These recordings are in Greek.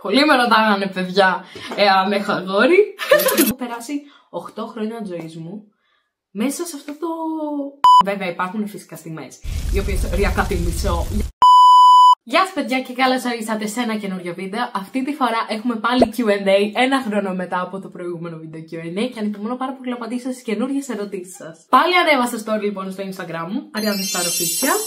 Πολλοί με ρωτάγανε, παιδιά, αν έχω αγόρι. Έχω περάσει 8 χρόνια της ζωής μου μέσα σε αυτό το... Βέβαια υπάρχουν φυσικά στιγμές, οι οποίες οριακά τιμήσω. Γεια σας παιδιά και καλώς ορίσατε σε ένα καινούριο βίντεο. Αυτή τη φορά έχουμε πάλι Q&A, ένα χρόνο μετά από το προηγούμενο βίντεο Q&A, και ανυπομονώ πάρα πολύ να απαντήσω στις καινούριες ερωτήσεις σας. Πάλι ανέβασα story λοιπόν στο Instagram μου, Ariadne Star Official,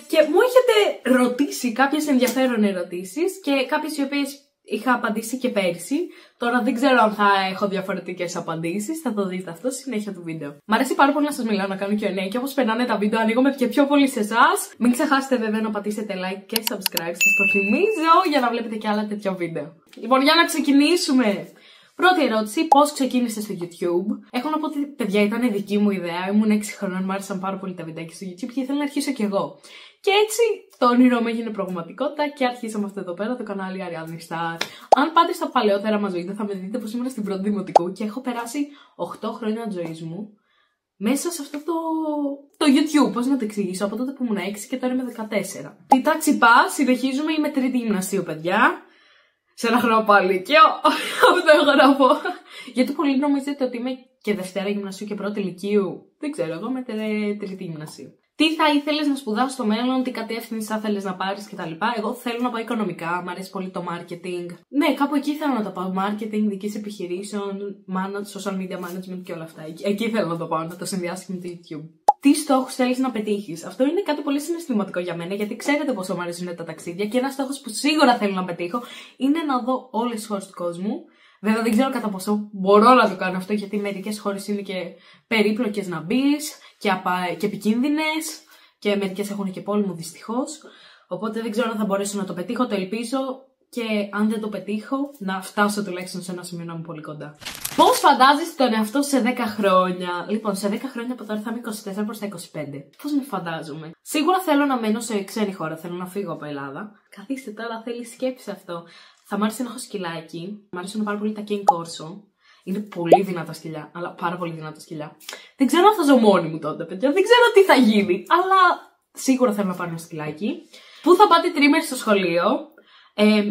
και μου έχετε ρωτήσει κάποιες ενδιαφέρον ερωτήσεις και κάποιες οι οποίες είχα απαντήσει και πέρσι. Τώρα δεν ξέρω αν θα έχω διαφορετικές απαντήσεις, θα το δείτε αυτό στη συνέχεια του βίντεο. Μ' αρέσει πάρα πολύ να σας μιλάω, να κάνω Q&A, και όπως περνάνε τα βίντεο ανοίγομαι και πιο πολύ σε εσάς. Μην ξεχάσετε βέβαια να πατήσετε like και subscribe, σας το θυμίζω, για να βλέπετε και άλλα τέτοια βίντεο. Λοιπόν, για να ξεκινήσουμε. Πρώτη ερώτηση, πώς ξεκίνησε στο YouTube? Έχω να πω ότι, παιδιά, ήταν δική μου ιδέα. Ήμουν 6 χρονών, μου άρεσαν πάρα πολύ τα βιντεάκια στο YouTube και ήθελα να αρχίσω κι εγώ. Και έτσι το όνειρό μου έγινε πραγματικότητα και αρχίσαμε αυτό εδώ πέρα το κανάλι Ariadne Star. Αν πάτε στα παλαιότερα μας βίντεο, θα με δείτε πως ήμουν στην πρώτη δημοτικού και έχω περάσει 8 χρόνια της ζωής μου μέσα σε αυτό το YouTube. Πώς να το εξηγήσω? Από τότε που ήμουν 6 και τώρα είμαι 14. Τι τάξη πας, συνεχίζουμε, είμαι τρίτη γυμνασίου, παιδιά. Σε ένα χρόνο πάλι Λύκειο, αυτό έχω να πω. Γιατί πολλοί νομίζετε ότι είμαι και Δευτέρα γυμνασίου και πρώτη Λυκείου. Δεν ξέρω, εγώ είμαι τρίτη γυμνασίου. Τι θα ήθελες να σπουδάσεις στο μέλλον, τι κατεύθυνση θα θέλεις να πάρεις κτλ. Εγώ θέλω να πάω οικονομικά, μου αρέσει πολύ το marketing. Ναι, κάπου εκεί θέλω να το πάω. Marketing, δικής επιχειρήσεων, social media management και όλα αυτά. Εκεί θέλω να το πάω, να το συνδυάσω με το YouTube. Τι στόχους θέλεις να πετύχεις? Αυτό είναι κάτι πολύ συναισθηματικό για μένα, γιατί ξέρετε πόσο μου αρέσουν τα ταξίδια και ένας στόχος που σίγουρα θέλω να πετύχω είναι να δω όλες τις χώρες του κόσμου. Βέβαια δεν ξέρω κατά πόσο μπορώ να το κάνω αυτό, γιατί μερικές χώρες είναι και περίπλοκες να μπεις και επικίνδυνες και μερικές έχουν και πόλεμο δυστυχώς. Οπότε δεν ξέρω αν θα μπορέσω να το πετύχω, το ελπίζω, και αν δεν το πετύχω να φτάσω τουλάχιστον σε ένα σημείο να είμαι πολύ κοντά. Πώς φαντάζεσαι τον εαυτό σε 10 χρόνια? Λοιπόν, σε 10 χρόνια από τώρα θα είμαι 24 προς τα 25. Πώς με φαντάζομαι? Σίγουρα θέλω να μένω σε ξένη χώρα, θέλω να φύγω από Ελλάδα. Καθίστε τώρα, θέλει σκέψη αυτό. Θα μ' άρεσε να έχω σκυλάκι. Μ' αρέσουν πάρα πολύ τα Cane Corso. Είναι πολύ δυνατά σκυλιά, αλλά πάρα πολύ δυνατά σκυλιά. Δεν ξέρω αν θα ζω μόνη μου τότε, παιδιά. Δεν ξέρω τι θα γίνει, αλλά σίγουρα θέλω να πάρω ένα σκυλάκι. Πού θα πάτε τρίμερες στο σχολείο?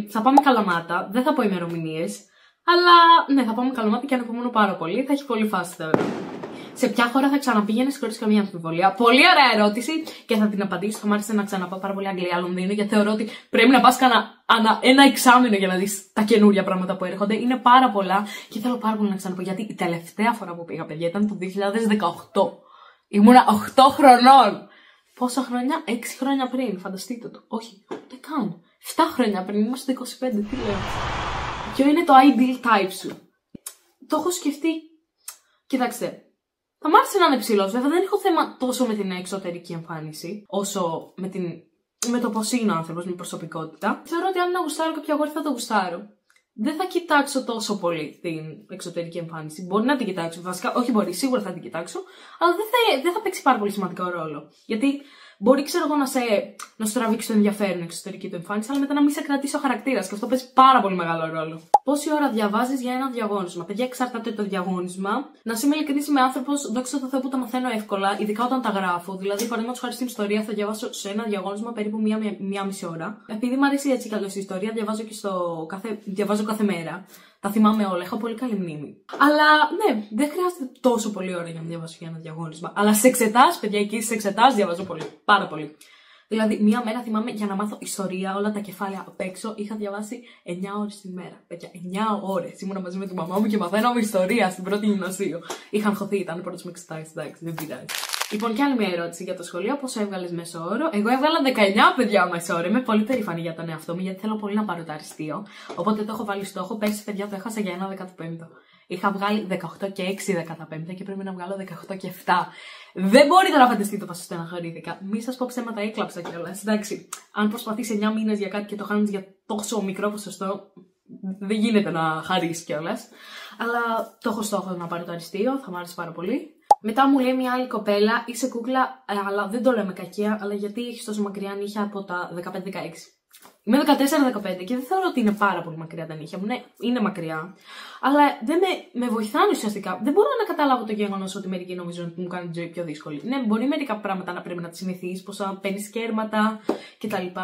Θα πάμε Καλαμάτα. Δεν θα πω ημερομηνίες, αλλά ναι, θα πάμε Καλαμάτα και ανυπομονώ πάρα πολύ. Θα έχει πολύ φάση τώρα. Σε ποια χώρα θα ξαναπήγαινες χωρίς καμία αμφιβολία? Πολύ ωραία ερώτηση και θα την απαντήσω. Θα μ' άρεσε να ξαναπάω πάρα πολύ Αγγλία, Λονδίνο, γιατί θεωρώ ότι πρέπει να πας ένα εξάμηνο για να δεις τα καινούργια πράγματα που έρχονται. Είναι πάρα πολλά και θέλω πάρα πολύ να ξαναπώ, γιατί η τελευταία φορά που πήγα, παιδιά, ήταν το 2018. Ήμουνα 8 χρονών. Πόσα χρόνια? 6 χρόνια πριν, φανταστείτε το. Όχι, δεν καν. 7 χρόνια πριν, είμαστε 25, τι λέω. Ποιο είναι το ideal type σου? Το έχω σκεφτεί. Κοιτάξτε. Θα μ' άρεσε να είναι ψηλός, βέβαια δεν έχω θέμα τόσο με την εξωτερική εμφάνιση, όσο με το πώς είναι ο άνθρωπος, με προσωπικότητα. Θεωρώ ότι αν να γουστάρω κάποιο αγόρι θα το γουστάρω. Δεν θα κοιτάξω τόσο πολύ την εξωτερική εμφάνιση. Μπορεί να την κοιτάξω, βασικά, όχι μπορεί, σίγουρα θα την κοιτάξω, αλλά δεν θα παίξει πάρα πολύ σημαντικό ρόλο. Γιατί μπορεί, ξέρω εγώ, να σου τραβήξει το ενδιαφέρον η εξωτερική του εμφάνιση, αλλά μετά να μην σε κρατήσει ο χαρακτήρας, και αυτό παίζει πάρα πολύ μεγάλο ρόλο. Πόση ώρα διαβάζεις για ένα διαγώνισμα? Παιδιά, εξαρτάται το διαγώνισμα. Να είμαι ειλικρινής, είμαι άνθρωπος, δόξα τω Θεώ, που τα μαθαίνω εύκολα, ειδικά όταν τα γράφω. Δηλαδή, παραδείγματος χάρη στην ιστορία, θα διαβάσω σε ένα διαγώνισμα περίπου μία μισή ώρα. Επειδή μου αρέσει έτσι καλώς η ιστορία, διαβάζω κάθε μέρα. Τα θυμάμαι όλα, έχω πολύ καλή μνήμη. Αλλά ναι, δεν χρειάζεται τόσο πολύ ώρα για να διαβάσω για ένα διαγώνισμα. Αλλά σε εξετάσεις, παιδιά, εκεί στις εξετάσεις διαβάζω πολύ. Πάρα πολύ. Δηλαδή, μία μέρα θυμάμαι, για να μάθω ιστορία, όλα τα κεφάλαια απ' έξω, είχα διαβάσει 9 ώρες τη μέρα. Παιδιά, 9 ώρες. Ήμουνα μαζί με τη μαμά μου και μαθαίναμε ιστορία στην πρώτη γυμνασίου. Είχα αγχωθεί, ήταν πρώτος με εξετάσεις, εντάξει, δεν πειράζει. Λοιπόν, και άλλη μια ερώτηση για το σχολείο. Πόσο έβγαλες μέσο όρο? Εγώ έβγαλα 19, παιδιά, μέσο όρο. Είμαι πολύ περήφανη για τον εαυτό μου, γιατί θέλω πολύ να πάρω το αριστείο. Οπότε το έχω βάλει στόχο. Πέρσι, παιδιά, το έχασα για ένα 15ο. Είχα βγάλει 18 και 6 15 και πρέπει να βγάλω 18 και 7. Δεν μπορείτε να φανταστείτε το ποσοστό να χαρήθηκα. Μη σας πω ψέματα, έκλαψα κιόλας. Εντάξει, αν προσπαθείς 9 μήνες για κάτι και το χάνεις για τόσο μικρό ποσοστό, δεν γίνεται να χαρείς κιόλας. Αλλά το έχω στόχο να πάρω το αριστείο, θα μου άρεσε πάρα πολύ. Μετά μου λέει μια άλλη κοπέλα, είσαι κούκλα, αλλά δεν το λέω με κακία, αλλά γιατί έχεις τόσο μακριά νύχια από τα 15-16. Είμαι 14-15 και δεν θεωρώ ότι είναι πάρα πολύ μακριά τα νύχια μου. Ναι, είναι μακριά. Αλλά δεν με βοηθάνε ουσιαστικά. Δεν μπορώ να καταλάβω το γεγονός ότι μερικοί νομίζουν ότι μου κάνουν τη ζωή πιο δύσκολη. Ναι, μπορεί μερικά πράγματα να πρέπει να τις συνηθίσεις, πως να παίρνεις κέρματα κτλ.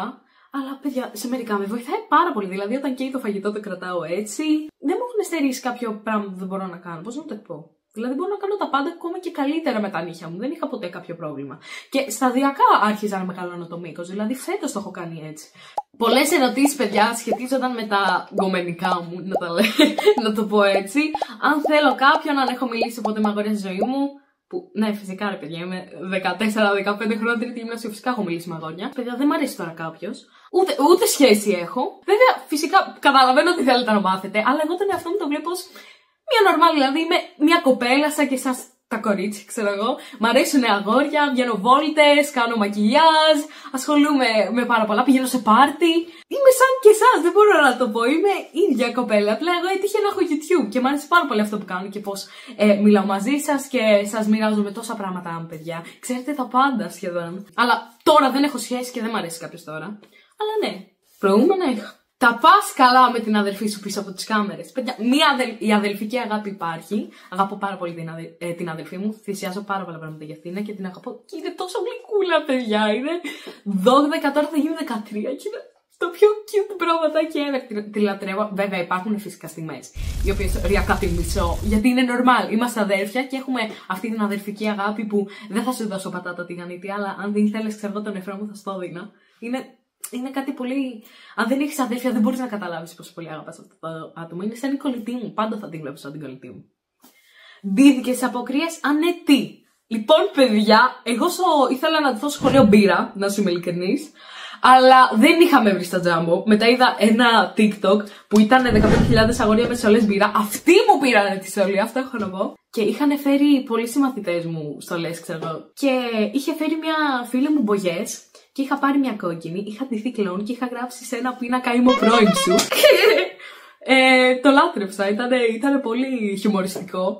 Αλλά παιδιά, σε μερικά με βοηθάει πάρα πολύ. Δηλαδή, όταν καίει το φαγητό, το κρατάω έτσι. Δεν μου έχουν στερήσει κάποιο πράγμα που δεν μπορώ να κάνω. Πώς να το πω. Δηλαδή, μπορώ να κάνω τα πάντα ακόμα και καλύτερα με τα νύχια μου. Δεν είχα ποτέ κάποιο πρόβλημα. Και σταδιακά άρχιζα να μεγαλώνω το μήκος. Δηλαδή, φέτος το έχω κάνει έτσι. Πολλές ερωτήσεις, παιδιά, σχετίζονταν με τα γκομενικά μου, να το πω έτσι. Αν θέλω κάποιον, αν έχω μιλήσει ποτέ με αγόρια στη ζωή μου. Που, ναι, φυσικά ρε παιδιά, είμαι 14-15 χρόνια τρίτη γυμνασίου, φυσικά έχω μιλήσει με αγόρια. Παιδιά, δεν μου αρέσει τώρα κάποιο. Ούτε σχέση έχω. Βέβαια, φυσικά καταλαβαίνω ότι θέλετε να μάθετε, αλλά εγώ τον εαυτό μου το βλέπω ως μια νορμάλ, δηλαδή είμαι μια κοπέλα σαν και εσάς τα κορίτσια, ξέρω εγώ. Μ' αρέσουν αγόρια, βγαίνω βόλτες, κάνω μακιγιάζ, ασχολούμαι με πάρα πολλά, πηγαίνω σε πάρτι. Είμαι σαν και εσάς, δεν μπορώ να το πω. Είμαι ίδια κοπέλα. Απλά εγώ έτυχε να έχω YouTube και μου αρέσει πάρα πολύ αυτό που κάνω και πώς μιλάω μαζί σας και σας μοιράζομαι τόσα πράγματα, παιδιά. Ξέρετε τα πάντα σχεδόν. Αλλά τώρα δεν έχω σχέση και δεν μ' αρέσει κάποιος τώρα. Αλλά ναι, προηγούμενα είχα. Τα πας καλά με την αδελφή σου πίσω από τις κάμερες. Παιδιά, η αδελφική αγάπη υπάρχει. Αγαπώ πάρα πολύ την αδελφή μου. Θυσιάζω πάρα πολλά πράγματα για αυτήν και την αγαπώ. Και είναι τόσο γλυκούλα, παιδιά. Είναι 12, τώρα θα γίνει 13 και είναι το πιο cute πραγματάκι ever. Τη λατρεύω. Βέβαια, υπάρχουν φυσικά στιγμές οι οποίες ριακά τη μισώ. Γιατί είναι normal. Είμαστε αδέρφια και έχουμε αυτή την αδελφική αγάπη που δεν θα σου δώσω πατάτα τηγανίτη, αλλά αν δεν θέλεις, ξέρω εγώ, τον νεφρό μου θα στο δίνα. Είναι κάτι πολύ. Αν δεν έχεις αδέλφια, δεν μπορείς να καταλάβεις πόσο πολύ αγαπάς αυτό το άτομο. Είναι σαν η κολλητή μου. Πάντα θα την βλέπω σαν την κολλητή μου. Ντύθηκες σε αποκρίες, αν ναι, τι. Λοιπόν, παιδιά, εγώ ήθελα να ντυθώ στο σχολείο μπύρα, να σου είμαι ειλικρινής. Αλλά δεν είχαμε βρει στα Τζάμπο. Μετά είδα ένα TikTok που ήταν 15.000 αγόρια με στολές μπύρα. Αυτοί μου πήρανε τη στολή, αυτό έχω να πω. Και είχαν φέρει πολλοί συμμαθητές μου στολές, ξέρω. Και είχε φέρει μια φίλη μου μπογιές. Και είχα πάρει μια κόκκινη, είχα ντυθεί κλόουν και είχα γράψει σε ένα πίνακα είμαι ο πρώην σου. Το λάτρεψα, ήταν πολύ χιουμοριστικό.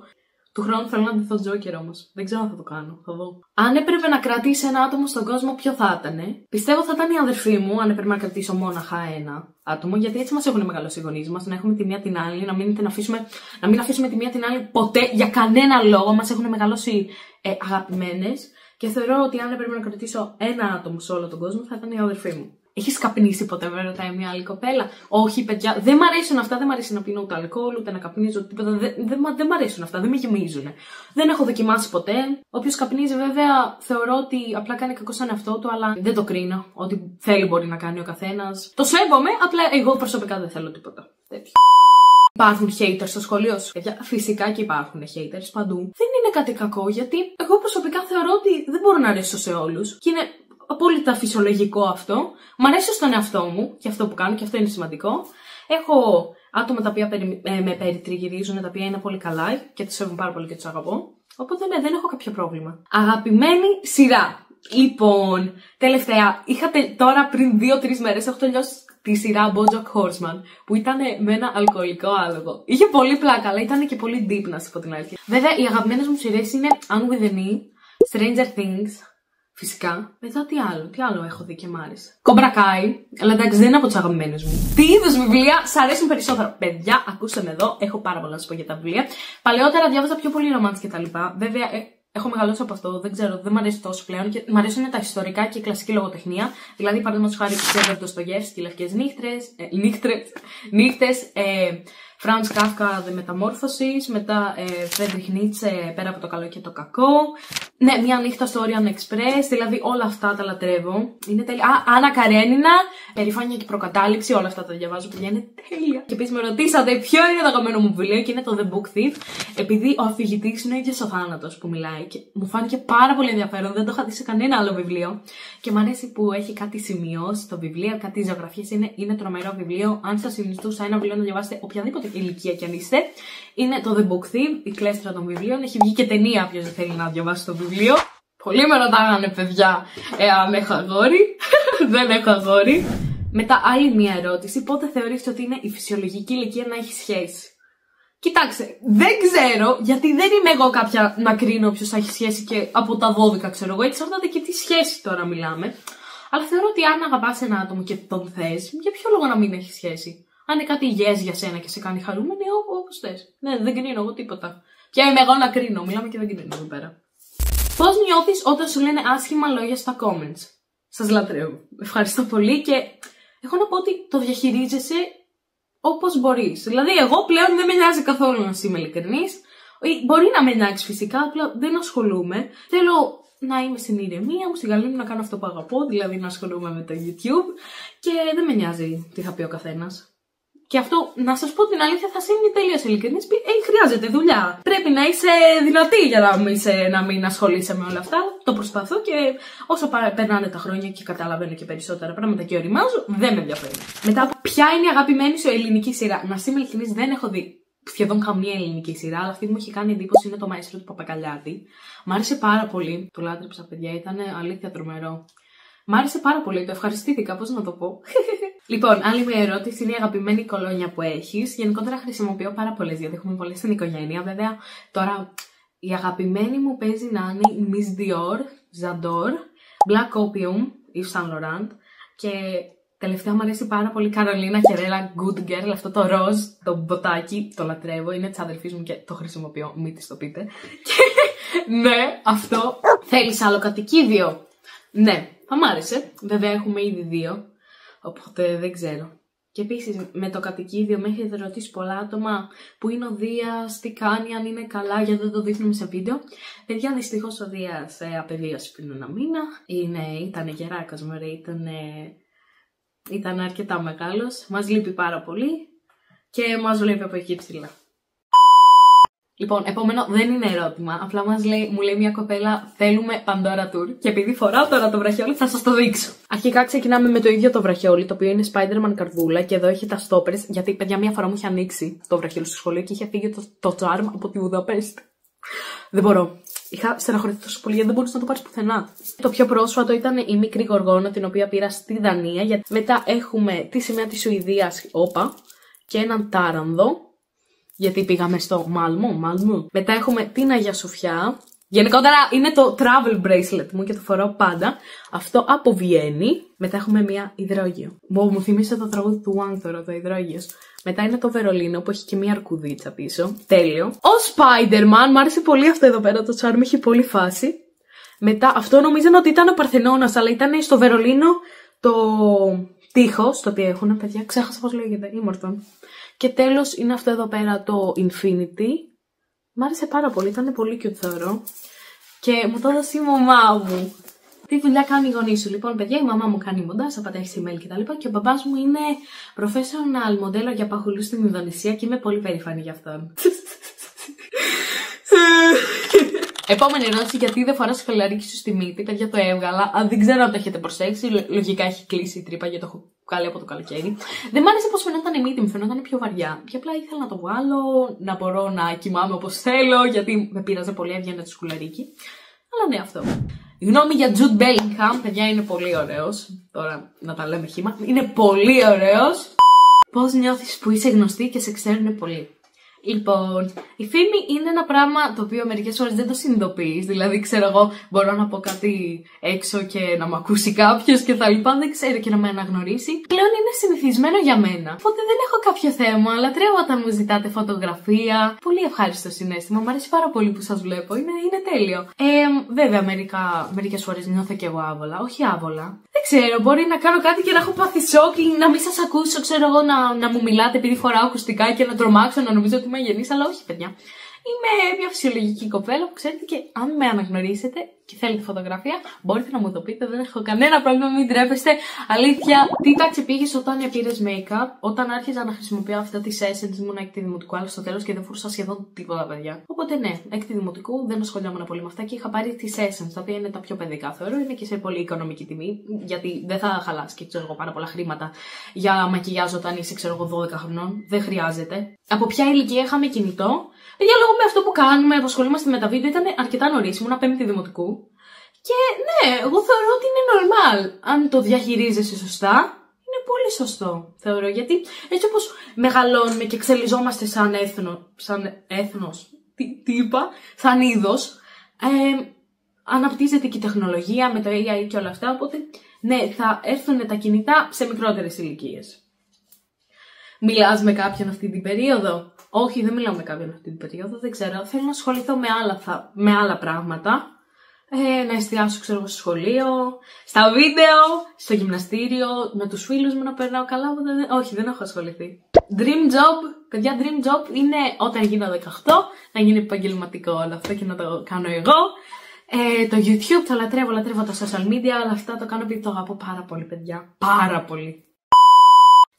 Του χρόνου θέλω να ντυθώ Τζόκερ όμως. Δεν ξέρω αν θα το κάνω, θα δω. Αν έπρεπε να κρατήσει ένα άτομο στον κόσμο, ποιο θα ήταν? Πιστεύω θα ήταν η αδερφή μου, αν έπρεπε να κρατήσω μόναχα ένα άτομο. Γιατί έτσι μας έχουν μεγαλώσει οι γονείς μας, να έχουμε τη μία την άλλη, να μην αφήσουμε τη μία την άλλη ποτέ για κανένα λόγο. Μας έχουν μεγαλώσει αγαπημένες. Και θεωρώ ότι αν έπρεπε να κρατήσω ένα άτομο σε όλο τον κόσμο, θα ήταν η αδερφή μου. Έχεις καπνίσει ποτέ, με ρωτάει μια άλλη κοπέλα? Όχι, παιδιά, δεν μ' αρέσουν αυτά. Δεν μ' αρέσει να πίνω ούτε αλκοόλ, ούτε να καπνίζω, τίποτα. Δεν μ' αρέσουν αυτά, δεν με γεμίζουν. Δεν έχω δοκιμάσει ποτέ. Όποιος καπνίζει, βέβαια, θεωρώ ότι απλά κάνει κακό στον εαυτό του, αλλά δεν το κρίνω. Ό,τι θέλει μπορεί να κάνει ο καθένας. Το σέβομαι, απλά εγώ προσωπικά δεν θέλω τίποτα τέτοιο. Υπάρχουν haters στο σχολείο σου? Φυσικά και υπάρχουν haters παντού. Δεν είναι κάτι κακό, γιατί εγώ προσωπικά θεωρώ ότι δεν μπορώ να αρέσω σε όλους. Και είναι απόλυτα φυσιολογικό αυτό. Μ' αρέσει στον εαυτό μου και αυτό που κάνω και αυτό είναι σημαντικό. Έχω άτομα τα οποία με περιτριγυρίζουν, τα οποία είναι πολύ καλά και τους σέβομαι πάρα πολύ και τους αγαπώ. Οπότε ναι, δεν έχω κάποιο πρόβλημα. Αγαπημένη σειρά. Λοιπόν, τελευταία, είχατε τώρα πριν 2-3 μέρες, έχω τελειώσει τη σειρά BoJack Horseman, που ήταν με ένα αλκοολικό άλογο. Είχε πολύ πλάκα, αλλά ήταν και πολύ deep, να σου πω την αλήθεια. Βέβαια, οι αγαπημένες μου σειρές είναι Anne with an E, Stranger Things, φυσικά. Μετά τι άλλο έχω δει και μ' άρεσε. Cobra Kai, αλλά εντάξει, δεν είναι από τις αγαπημένες μου. Τι είδους βιβλία σ' αρέσουν περισσότερο? Παιδιά, ακούστε με εδώ, έχω πάρα πολλά να σας πω για τα βιβλία. Παλαιότερα διάβαζα πιο πολύ ρομάντς κτλ. Βέβαια, έχω μεγαλώσει από αυτό, δεν ξέρω, δεν μου αρέσει τόσο πλέον και μου αρέσουν τα ιστορικά και η κλασική λογοτεχνία. Δηλαδή, παραδείγματος χάρη, Σέβερ Ντοστογεύσκι, Λευκές νύχτες, Φραντς Κάφκα, The Metamorphosis, μετά Φρέντριχ Νίτσε, Πέρα από το καλό και το κακό. Ναι, Μια νύχτα στο Orient Express, δηλαδή όλα αυτά τα λατρεύω. Είναι τέλεια. Άννα Καρένινα, Περηφάνεια και Προκατάληψη, όλα αυτά τα διαβάζω, παιδιά, είναι τέλεια. Και επίσης με ρωτήσατε ποιο είναι το αγαπημένο μου βιβλίο και είναι το The Book Thief, επειδή ο αφηγητής είναι ο ίδιος ο θάνατος που μιλάει και μου φάνηκε πάρα πολύ ενδιαφέρον, δεν το είχα δει σε κανένα άλλο βιβλίο. Και μου αρέσει που έχει κάτι σημειώσει το βιβλίο, κάτι ζωγραφίες, είναι τρομερό βιβλίο. Αν σας συνιστούσα ένα βιβλίο να διαβάσετε οποιαδήποτε ηλικία κι αν είστε, είναι το The Book Thief, η κλέστρα των βιβλίων. Έχει βγει και ταινία, όποιος δεν θέλει να διαβάσει το βιβλίο. Πολλοί με ρωτάγανε, παιδιά, αν έχω αγόρι. Δεν έχω αγόρι. Μετά, άλλη μία ερώτηση. Πότε θεωρείς ότι είναι η φυσιολογική ηλικία να έχει σχέση? Κοιτάξτε, δεν ξέρω, γιατί δεν είμαι εγώ κάποια να κρίνω ποιος θα έχει σχέση και από τα 12, ξέρω εγώ. Εξαρτάται και τι σχέση τώρα μιλάμε. Αλλά θεωρώ ότι αν αγαπάς ένα άτομο και τον θες, για ποιο λόγο να μην έχει σχέση? Αν είναι κάτι υγιές για σένα και σε κάνει χαρούμενη, όπως θες. Ναι, δεν κρίνω εγώ τίποτα. Ποια είμαι εγώ να κρίνω? Μιλάμε και δεν κρίνω εδώ πέρα. Πώς νιώθεις όταν σου λένε άσχημα λόγια στα comments? Σας λατρεύω. Ευχαριστώ πολύ και έχω να πω ότι το διαχειρίζεσαι όπως μπορείς. Δηλαδή, εγώ πλέον δεν με νοιάζει καθόλου να είμαι ειλικρινής. Μπορεί να με νοιάξει φυσικά, απλά δεν ασχολούμαι. Θέλω να είμαι στην ηρεμία μου, στην καλή μου, να κάνω αυτό που αγαπώ, δηλαδή να ασχολούμαι με το YouTube και δεν με νοιάζει τι θα πει ο καθένας. Και αυτό, να σας πω την αλήθεια, θα είμαι τελείως ειλικρινής. Χρειάζεται δουλειά. Πρέπει να είσαι δυνατή για να μην ασχολείσαι με όλα αυτά. Το προσπαθώ και όσο περνάνε τα χρόνια και καταλαβαίνω και περισσότερα πράγματα και οριμάζω, δεν με ενδιαφέρει. Μετά, ποια είναι η αγαπημένη σου ελληνική σειρά? Να είμαι ειλικρινής, δεν έχω δει σχεδόν καμία ελληνική σειρά, αλλά αυτή που μου έχει κάνει εντύπωση είναι το Μαέστρο του Παπακαλιάτη. Μ' άρεσε πάρα πολύ. Το λάτρεψα, παιδιά, ήταν αλήθεια τρομερό. Μ' άρεσε πάρα πολύ, το ευχαριστήθηκα, πώς να το πω. Λοιπόν, άλλη μια ερώτηση είναι η αγαπημένη κολόνια που έχεις. Γενικότερα χρησιμοποιώ πάρα πολλές, γιατί έχουμε πολλές στην οικογένεια. Βέβαια, τώρα η αγαπημένη μου παίζει να είναι η Miss Dior, J'adore, Black Opium, Yves Saint Laurent και τελευταία μου αρέσει πάρα πολύ Καρολίνα Χερέλα Good Girl, αυτό το ροζ, το μποτάκι, το λατρεύω, είναι της αδερφής μου και το χρησιμοποιώ, μην της το πείτε. Και ναι, αυτό. Θέλεις άλλο κατοικίδιο? Ναι, θα μ' άρεσε. Βέβαια έχουμε ήδη 2, οπότε δεν ξέρω. Και επίσης με το κατοικίδιο με έχετε ρωτήσει πολλά άτομα που είναι ο Δίας, τι κάνει, αν είναι καλά, γιατί δεν το δείχνουμε σε βίντεο. Παιδιά, δυστυχώς ο Δίας απεβίωσε πριν 1 μήνα. Ήταν γεράκας, μωρέ, ήταν αρκετά μεγάλος. Μας λείπει πάρα πολύ και μας βλέπει από εκεί ψηλά. Λοιπόν, επόμενο δεν είναι ερώτημα. Απλά μου λέει μια κοπέλα, θέλουμε Pandora Tour. Και επειδή φοράω τώρα το βραχιόλι, θα σας το δείξω. Αρχικά ξεκινάμε με το ίδιο το βραχιόλι, το οποίο είναι Spider-Man καρδούλα. Και εδώ έχει τα stoppers. Γιατί, παιδιά, μια φορά μου είχε ανοίξει το βραχιόλι στο σχολείο και είχε φύγει το charm από τη Βουδαπέστη. Δεν μπορώ. Είχα στεναχωρηθεί τόσο πολύ γιατί δεν μπορούσα να το πάρεις πουθενά. Το πιο πρόσφατο ήταν η μικρή γοργόνα, την οποία πήρα στη Δανία. Μετά έχουμε τη σημαία της Σουηδίας, όπα, και έναν τάρανδο. Γιατί πήγαμε στο Μάλμο. Μετά έχουμε την Αγία Σοφιά. Γενικότερα είναι το travel bracelet μου και το φοράω πάντα. Αυτό από Βιέννη. Μετά έχουμε μια υδρόγειο. Μου θυμίσε το τραγούδι του Άνθορα, το υδρόγειος. Μετά είναι το Βερολίνο που έχει και μια αρκουδίτσα πίσω. Τέλειο. Ο Spider-Man, μ' άρεσε πολύ αυτό εδώ πέρα. Το τσάρμ έχει πολύ φάση. Μετά αυτό νομίζανε ότι ήταν ο Παρθενώνας, αλλά ήταν στο Βερολίνο το τείχος, το οποίο έχουν, παιδιά, ξέχασα πώς λέγεται, Ήμορτον. Και τέλος είναι αυτό εδώ πέρα το Infinity. Μ' άρεσε πάρα πολύ, ήταν πολύ cute θεωρώ. Και μου το έδωσε η μαμά μου. Τι δουλειά κάνει η γονή σου? Λοιπόν, παιδιά, η μαμά μου κάνει μοντάζ, απαντάει email κτλ. Και ο μπαμπάς μου είναι professional μοντέλο για παχουλούς στην Ινδονησία και είμαι πολύ περήφανη γι' αυτόν. Επόμενη ερώτηση, γιατί δεν φοράς σκαλαρίκι σου στη μύτη? Παιδιά, το έβγαλα. Αν δεν ξέρω αν το έχετε προσέξει, λογικά έχει κλείσει η τρύπα γιατί το έχω βγάλει από το καλοκαίρι. Δεν μ' άρεσε πως φαινόταν η μύτη μου, φαινόταν πιο βαριά. Και απλά ήθελα να το βγάλω, να μπορώ να κοιμάμαι όπως θέλω, γιατί με πείραζε πολύ, έβγαινε το σκουλαρίκι. Αλλά ναι, αυτό. Η γνώμη για Jude Bellingham, παιδιά, είναι πολύ ωραίος. Τώρα να τα λέμε χύμα. Είναι πολύ ωραίος. Πώς νιώθεις που είσαι γνωστή και σε ξέρουν πολύ? Λοιπόν, η φήμη είναι ένα πράγμα το οποίο μερικές φορές δεν το συνειδητοποιείς. Δηλαδή, ξέρω εγώ, μπορώ να πω κάτι έξω και να μ' ακούσει κάποιος και τα λοιπά, δεν ξέρει και να με αναγνωρίσει. Πλέον είναι συνηθισμένο για μένα. Οπότε δεν έχω κάποιο θέμα. Λατρεύω όταν μου ζητάτε φωτογραφία. Πολύ ευχάριστο συναίσθημα. Μ' αρέσει πάρα πολύ που σας βλέπω. Είναι τέλειο. Βέβαια, μερικές φορές νιώθω και εγώ άβολα. Όχι άβολα. Δεν ξέρω, μπορεί να κάνω κάτι και να έχω πάθει σοκ ή να μην σας ακούσω, ξέρω εγώ, να μου μιλάτε επειδή φοράω ακουστικά και να τρομάξω, να νομίζω ότι είμαι αγενής, αλλά όχι, παιδιά. Είμαι μια φυσιολογική κοπέλα που ξέρετε και αν με αναγνωρίσετε και θέλετε φωτογραφία, μπορείτε να μου το πείτε, δεν έχω κανένα πρόβλημα, μην τρέπεστε. Αλήθεια, τι τα ξεπήγες όταν πήρες make-up, όταν άρχιζα να χρησιμοποιώ αυτά τις Essence, ήμουν έκτη δημοτικού, αλλά στο τέλος και δεν φορούσα σχεδόν τίποτα, παιδιά. Οπότε ναι, έκτη δημοτικού δεν ασχολιόμουν πολύ με αυτά και είχα πάρει τις Essence, τα οποία είναι τα πιο παιδικά, θεωρώ, είναι και σε πολύ οικονομική τιμή, γιατί δεν θα χαλάσει και ξέρω εγώ πάρα πολλά χρήματα για μακιγιάζ όταν είσαι, ξέρω εγώ, 12 χρονών. Δεν χρειάζεται. Από ποια ηλικία είχαμε κινητό? Για λόγω με αυτό που κάνουμε, που ασχολούμαστε με τα βίντεο, ήταν αρκετά νωρίς, ήμουν 5η δημοτικού. Και ναι, εγώ θεωρώ ότι είναι normal. Αν το διαχειρίζεσαι σωστά, είναι πολύ σωστό, θεωρώ. Γιατί έτσι όπως μεγαλώνουμε και εξελιζόμαστε σαν έθνος, τι είπα, σαν είδος, αναπτύσσεται και η τεχνολογία με το AI και όλα αυτά, οπότε ναι, θα έρθουν τα κινητά σε μικρότερες ηλικίες. Μιλάς με κάποιον αυτή την περίοδο? Όχι, δεν μιλάω με κάποιον αυτή την περίοδο, δεν ξέρω. Θέλω να ασχοληθώ με άλλα πράγματα. Να εστιάσω, ξέρω, στο σχολείο, στα βίντεο, στο γυμναστήριο, με τους φίλους μου να περνάω καλά. Όχι, δεν έχω ασχοληθεί. Dream job, παιδιά, dream job είναι όταν γίνω 18 να γίνει επαγγελματικό όλο αυτό και να το κάνω εγώ. Το YouTube το λατρεύω, τα social media, όλα αυτά το κάνω επειδή το αγαπώ πάρα πολύ, παιδιά. Πάρα πολύ.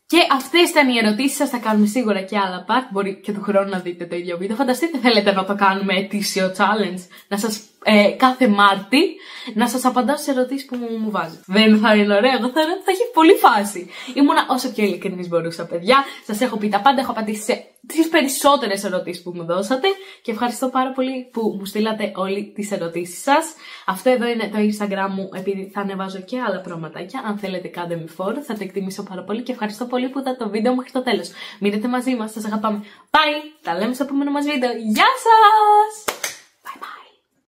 Και αυτές ήταν οι ερωτήσεις σας, θα κάνουμε σίγουρα και άλλα part, μπορεί και του χρόνου να δείτε το ίδιο βίντεο. Φανταστείτε θέλετε να το κάνουμε ετήσιο challenge, να σας, κάθε Μάρτι, να σας απαντάω στις ερωτήσεις που μου βάζετε. Δεν θα είναι ωραίο, εγώ θα έχει πολύ φάση. Ήμουνα όσο πιο ειλικρινής μπορούσα, παιδιά. Σας έχω πει τα πάντα, έχω απαντήσει σε τις περισσότερες ερωτήσεις που μου δώσατε και ευχαριστώ πάρα πολύ που μου στείλατε όλοι τις ερωτήσεις σας. Αυτό εδώ είναι το Instagram μου, επειδή θα ανεβάζω και άλλα πραγματάκια. Αν θέλετε κάντε με follow, θα το εκτιμήσω πάρα πολύ και ευχαριστώ πολύ που είδατε το βίντεο μέχρι το τέλος. Μείνετε μαζί μας, σας αγαπάμε. Bye! Τα λέμε στο επόμενο μας βίντεο. Γεια σας!